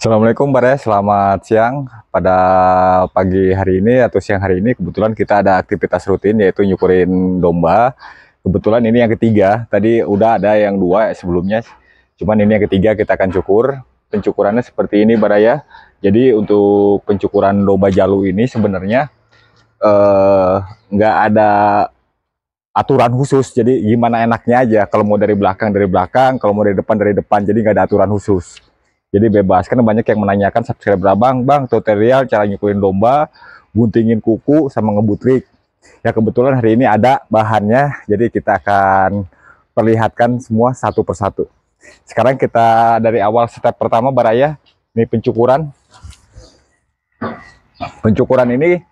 Assalamualaikum Bare, selamat siang. Pada pagi hari ini atau siang hari ini kebetulan kita ada aktivitas rutin yaitu nyukurin domba. Kebetulan ini yang ketiga, tadi udah ada yang dua sebelumnya, cuman ini yang ketiga kita akan cukur. Pencukurannya seperti ini Bare ya. Jadi untuk pencukuran domba Jalu ini sebenarnya nggak ada aturan khusus, jadi gimana enaknya aja. Kalau mau dari belakang, kalau mau dari depan, jadi nggak ada aturan khusus. Jadi bebas, karena banyak yang menanyakan subscriber bang tutorial cara nyukurin domba, guntingin kuku, sama ngebutrik. Ya kebetulan hari ini ada bahannya, jadi kita akan perlihatkan semua satu persatu. Sekarang kita dari awal step pertama Baraya, ini pencukuran. Pencukuran ini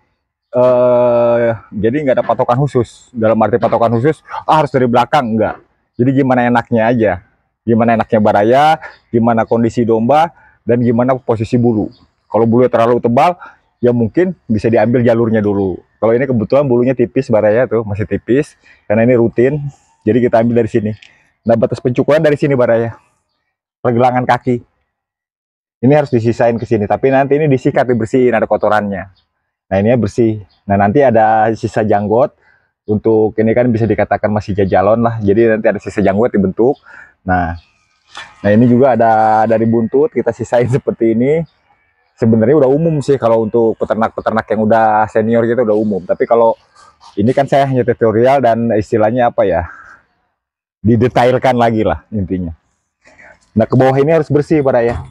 jadi nggak ada patokan khusus. Dalam arti patokan khusus, harus dari belakang, enggak. Jadi gimana enaknya aja. Gimana enaknya Baraya, gimana kondisi domba, dan gimana posisi bulu. Kalau bulunya terlalu tebal, ya mungkin bisa diambil jalurnya dulu. Kalau ini kebetulan bulunya tipis Baraya tuh, masih tipis, karena ini rutin, jadi kita ambil dari sini. Nah batas pencukuran dari sini Baraya, pergelangan kaki. Ini harus disisain ke sini, tapi nanti ini disikat, dibersihin, ada kotorannya. Nah ini bersih. Nah nanti ada sisa janggot, untuk ini kan bisa dikatakan masih jajalon lah, jadi nanti ada sisa janggut dibentuk. Nah ini juga ada dari buntut, kita sisain seperti ini. Sebenarnya udah umum sih kalau untuk peternak-peternak yang udah senior gitu udah umum. Tapi kalau ini kan saya hanya tutorial dan istilahnya apa ya, didetailkan lagi lah intinya. Nah ke bawah ini harus bersih pada ya.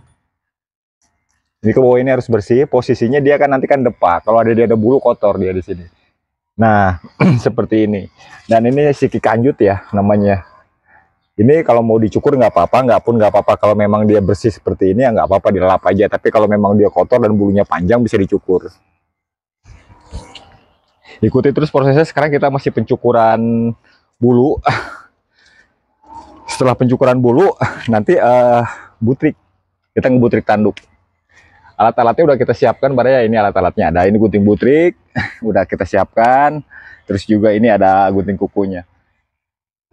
Ini ke bawah ini harus bersih. Posisinya dia kan nanti kan depak. Kalau dia ada bulu kotor dia di sini. Nah seperti ini. Dan ini siki kanjut ya namanya. Ini kalau mau dicukur nggak apa-apa, nggak apa-apa. Kalau memang dia bersih seperti ini ya nggak apa-apa, dilap aja. Tapi kalau memang dia kotor dan bulunya panjang bisa dicukur. Ikuti terus prosesnya. Sekarang kita masih pencukuran bulu. Setelah pencukuran bulu, nanti butrik. Kita ngebutrik tanduk. Alat-alatnya udah kita siapkan, Baraya. Ini alat-alatnya ada. Ini gunting butrik, udah kita siapkan. Terus juga ini ada gunting kukunya.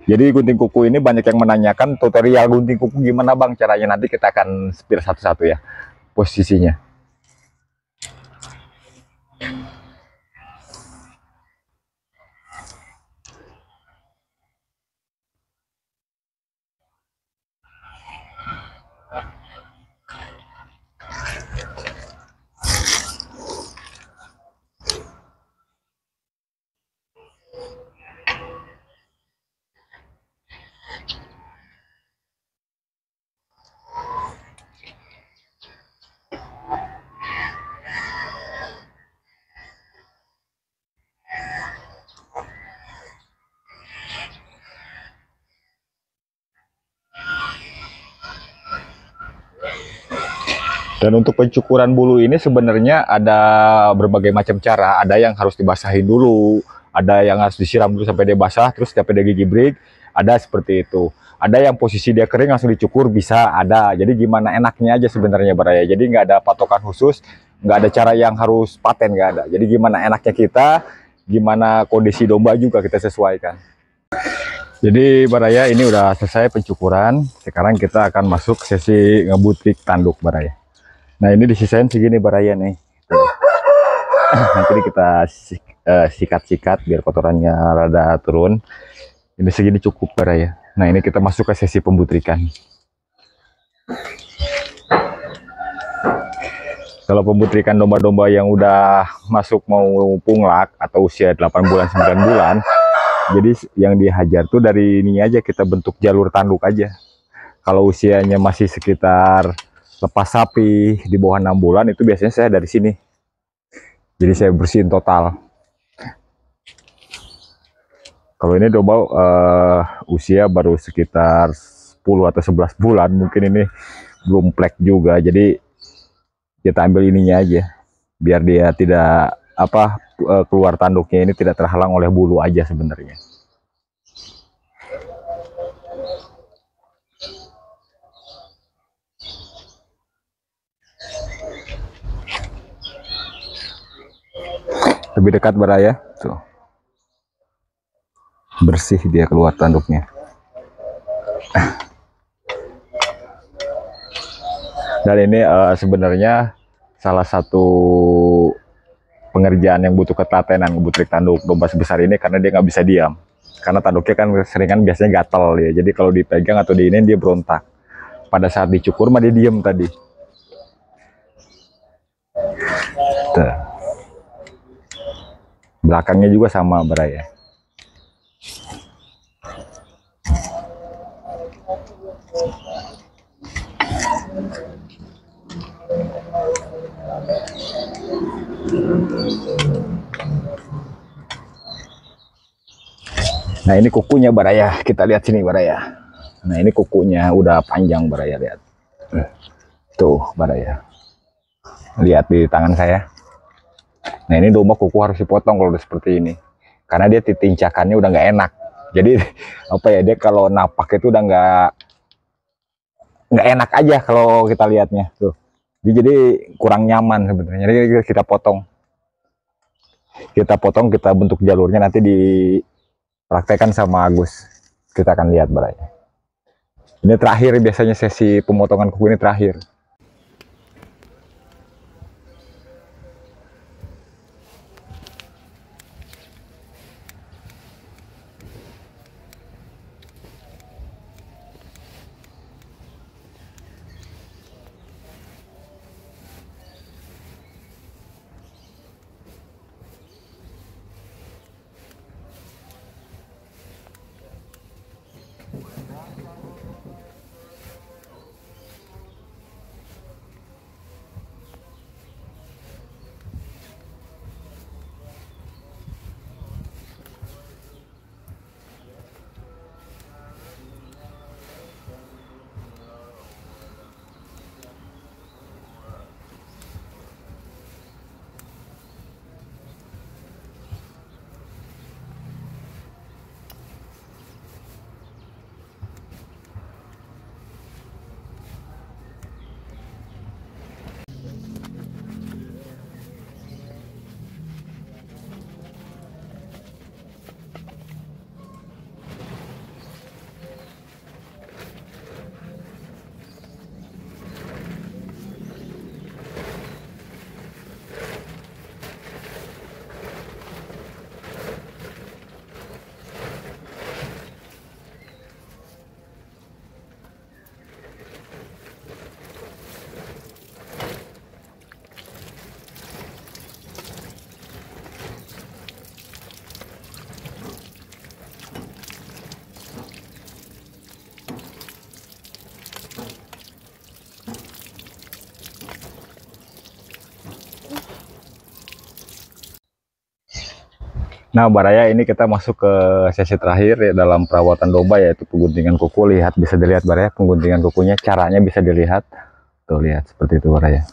Jadi gunting kuku ini banyak yang menanyakan tutorial gunting kuku gimana bang caranya, nanti kita akan spill satu-satu ya posisinya. Dan untuk pencukuran bulu ini sebenarnya ada berbagai macam cara. Ada yang harus dibasahin dulu, ada yang harus disiram dulu sampai dia basah, terus sampai dia gigi break. Ada seperti itu. Ada yang posisi dia kering langsung dicukur, bisa ada. Jadi gimana enaknya aja sebenarnya Baraya. Jadi nggak ada patokan khusus, nggak ada cara yang harus paten, nggak ada. Jadi gimana enaknya kita, gimana kondisi domba juga kita sesuaikan. Jadi Baraya ini udah selesai pencukuran. Sekarang kita akan masuk sesi ngebutrik tanduk Baraya. Nah ini disisain segini Baraya nih. Nanti kita sikat-sikat biar kotorannya rada turun. Ini segini cukup Baraya. Nah ini kita masuk ke sesi pembutrikan. Kalau pembutrikan domba-domba yang udah masuk mau punglak atau usia 8 bulan 9 bulan, jadi yang dihajar tuh dari ini aja, kita bentuk jalur tanduk aja. Kalau usianya masih sekitar lepas sapi di bawah 6 bulan itu biasanya saya dari sini. Jadi saya bersihin total. Kalau ini domba usia baru sekitar 10 atau 11 bulan, mungkin ini belum plek juga. Jadi kita ambil ininya aja biar dia tidak keluar tanduknya ini tidak terhalang oleh bulu aja sebenarnya. Lebih dekat Baraya tuh, bersih dia keluar tanduknya. Dan ini sebenarnya salah satu pengerjaan yang butuh ketelatenan ngebutrik tanduk domba sebesar ini, karena dia nggak bisa diam. Karena tanduknya kan seringan biasanya gatel ya. Jadi kalau dipegang atau diinin dia berontak. Pada saat dicukur mah dia diem tadi. Tuh. Belakangnya juga sama Baraya. Nah ini kukunya Baraya, kita lihat sini Baraya. Nah ini kukunya udah panjang Baraya, lihat. Tuh Baraya. Lihat di tangan saya. Nah ini domba kuku harus dipotong kalau udah seperti ini. Karena dia tincakannya udah nggak enak. Jadi apa ya, dia kalau napak itu udah nggak enak aja kalau kita lihatnya tuh. Jadi kurang nyaman sebenarnya. Jadi kita potong. Kita bentuk jalurnya, nanti dipraktekkan sama Agus. Kita akan lihat Baraya. Ini terakhir, biasanya sesi pemotongan kuku ini terakhir. Nah Baraya, ini kita masuk ke sesi terakhir ya dalam perawatan domba, yaitu pengguntingan kuku. Lihat, bisa dilihat Baraya, pengguntingan kukunya caranya bisa dilihat. Tuh lihat seperti itu Baraya.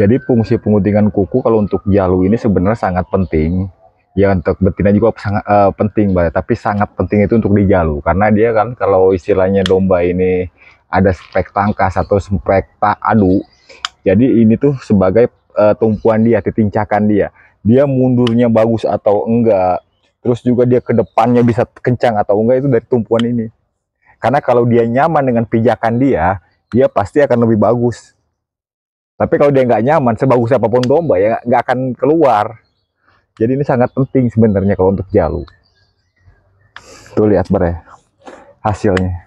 Jadi fungsi pengguntingan kuku kalau untuk jalu ini sebenarnya sangat penting. Ya untuk betina juga sangat penting Baraya, tapi sangat penting itu untuk di jalu, karena dia kan kalau istilahnya domba ini ada spek tangkas atau spek adu. Jadi ini tuh sebagai tumpuan dia, titincakan dia mundurnya bagus atau enggak, terus juga dia ke depannya bisa kencang atau enggak, itu dari tumpuan ini. Karena kalau dia nyaman dengan pijakan dia pasti akan lebih bagus. Tapi kalau dia nggak nyaman, sebagus apapun domba ya nggak akan keluar. Jadi ini sangat penting sebenarnya kalau untuk jalu. Tuh lihat Bre, hasilnya.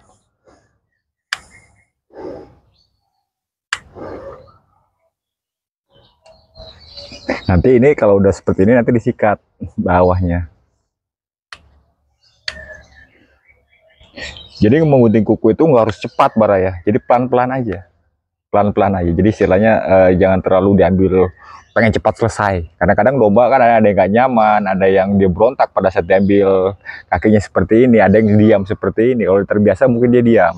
Nanti ini kalau udah seperti ini nanti disikat bawahnya. Jadi menggunting kuku itu nggak harus cepat Baraya, jadi pelan-pelan aja. Pelan-pelan aja. Jadi istilahnya jangan terlalu diambil pengen cepat selesai. Kadang-kadang domba kan ada yang nggak nyaman, ada yang dia berontak pada saat diambil kakinya seperti ini, ada yang diam seperti ini. Kalau terbiasa mungkin dia diam.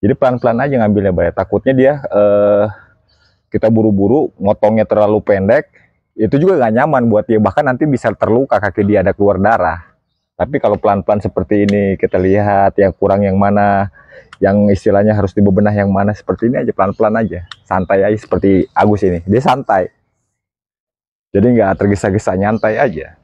Jadi pelan-pelan aja ngambilnya Baraya. Takutnya dia kita buru-buru, motongnya terlalu pendek, itu juga nggak nyaman buat dia. Bahkan nanti bisa terluka kaki dia, ada keluar darah. Tapi kalau pelan-pelan seperti ini, kita lihat yang kurang yang mana, yang istilahnya harus dibebenah yang mana, seperti ini aja, pelan-pelan aja. Santai aja seperti Agus ini, dia santai. Jadi nggak tergesa-gesa, nyantai aja.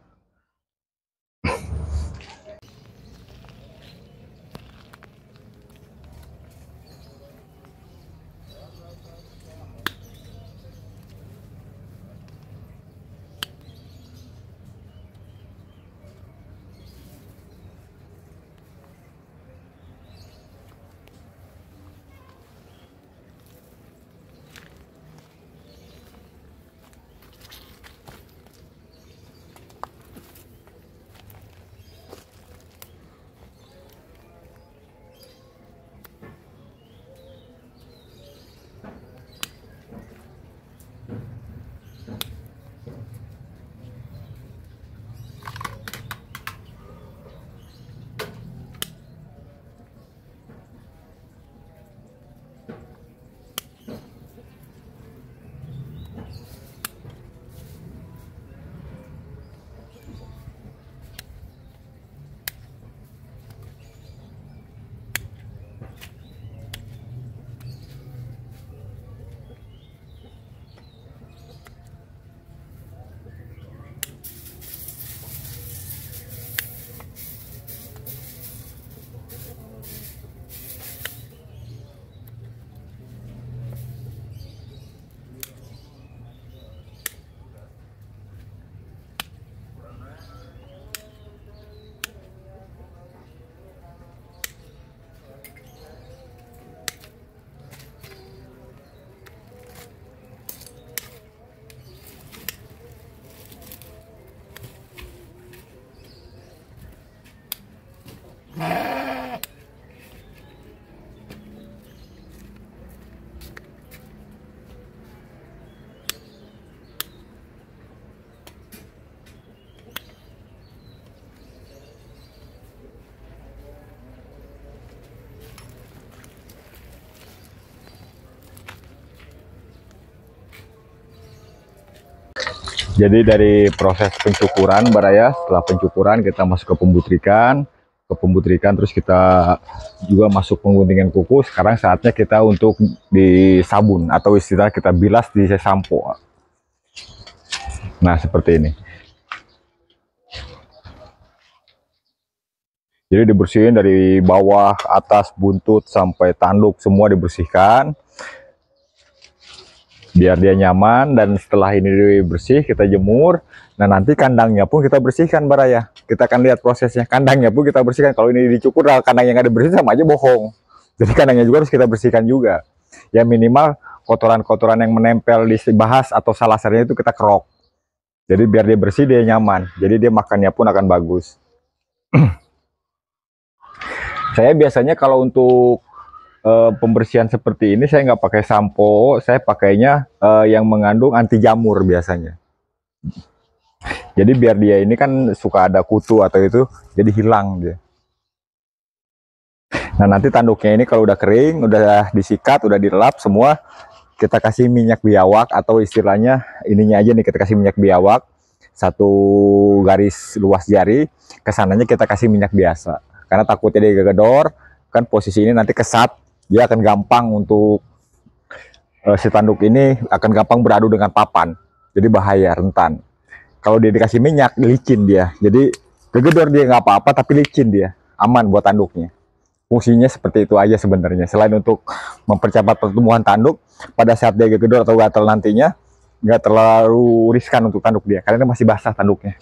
Jadi dari proses pencukuran baraya, setelah pencukuran kita masuk ke pembutrikan terus kita juga masuk pengguntingan kuku. Sekarang saatnya kita untuk disabun atau istilah kita bilas di sampo. Nah, seperti ini. Jadi dibersihin dari bawah, atas, buntut sampai tanduk semua dibersihkan biar dia nyaman. Dan setelah ini bersih kita jemur. Nah, nanti kandangnya pun kita bersihkan baraya. Kita akan lihat prosesnya. Kandangnya pun kita bersihkan. Kalau ini dicukur, kandang yang nggak dibersihkan sama aja bohong. Jadi kandangnya juga harus kita bersihkan juga. Ya minimal kotoran-kotoran yang menempel di bahas atau salasarnya itu kita kerok. Jadi biar dia bersih, dia nyaman. Jadi dia makannya pun akan bagus. Saya biasanya kalau untuk pembersihan seperti ini saya nggak pakai sampo, saya pakainya yang mengandung anti jamur biasanya. Jadi biar dia ini kan suka ada kutu atau itu, jadi hilang dia. Nah, nanti tanduknya ini kalau udah kering, udah disikat, udah dilap semua, kita kasih minyak biawak atau istilahnya ininya aja nih, kita kasih minyak biawak 1 garis luas jari, kesananya kita kasih minyak biasa. Karena takutnya dia gegedor, kan posisi ini nanti kesat, dia akan gampang untuk si tanduk ini akan gampang beradu dengan papan, jadi bahaya, rentan. Kalau dia dikasih minyak, licin dia, jadi gegedor dia nggak apa-apa, tapi licin dia, aman buat tanduknya. Fungsinya seperti itu aja sebenarnya. Selain untuk mempercepat pertumbuhan tanduk, pada saat dia gegedor atau gatal nantinya, nggak terlalu riskan untuk tanduk dia, karena dia masih basah tanduknya.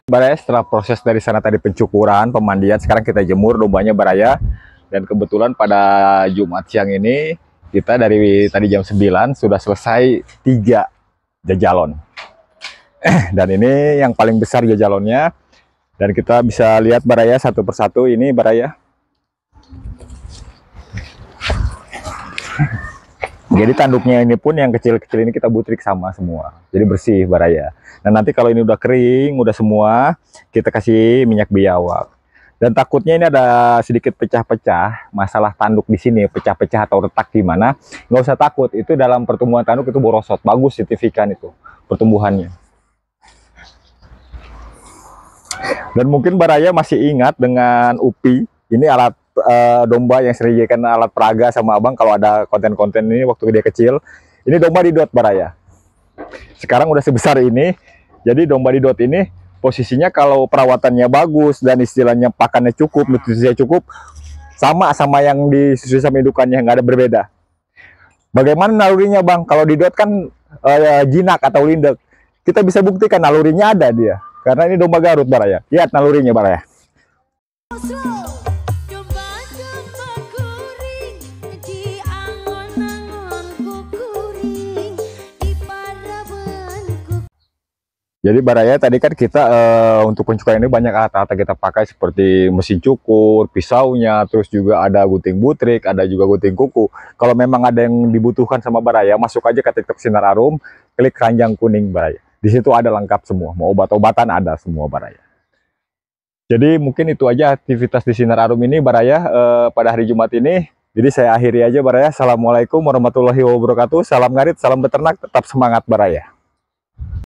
Baraya, setelah proses dari sana tadi pencukuran, pemandian, sekarang kita jemur dombanya baraya. Dan kebetulan pada Jumat siang ini kita dari tadi jam 9 sudah selesai 3 jajalon. Dan ini yang paling besar jajalonnya. Dan kita bisa lihat baraya satu persatu ini baraya. Jadi tanduknya ini pun yang kecil-kecil ini kita butrik sama semua. Jadi bersih baraya. Dan nanti kalau ini udah kering, udah semua, kita kasih minyak biawak. Dan takutnya ini ada sedikit pecah-pecah, masalah tanduk di sini, pecah-pecah atau retak di mana, nggak usah takut. Itu dalam pertumbuhan tanduk itu borosot, bagus, signifikan itu pertumbuhannya. Dan mungkin Baraya masih ingat dengan UPI. Ini alat domba yang sering dijadikan alat peraga sama abang kalau ada konten-konten ini waktu dia kecil. Ini domba didot Baraya. Sekarang udah sebesar ini. Jadi domba didot ini posisinya kalau perawatannya bagus dan istilahnya pakannya cukup, nutrisinya cukup, sama yang disusui sama indukannya, nggak ada berbeda. Bagaimana nalurinya bang? Kalau didot kan jinak atau lindek. Kita bisa buktikan nalurinya ada dia. Karena ini domba Garut Baraya. Lihat nalurinya Baraya. Jadi Baraya tadi kan kita untuk pencukuran ini banyak alat-alat kita pakai seperti mesin cukur, pisaunya, terus juga ada gunting butrik, ada juga gunting kuku. Kalau memang ada yang dibutuhkan sama Baraya, masuk aja ke TikTok Sinar Arum, klik keranjang kuning Baraya. Di situ ada lengkap semua, mau obat-obatan ada semua Baraya. Jadi mungkin itu aja aktivitas di Sinar Arum ini Baraya pada hari Jumat ini. Jadi saya akhiri aja Baraya. Assalamualaikum warahmatullahi wabarakatuh. Salam ngarit, salam beternak, tetap semangat Baraya.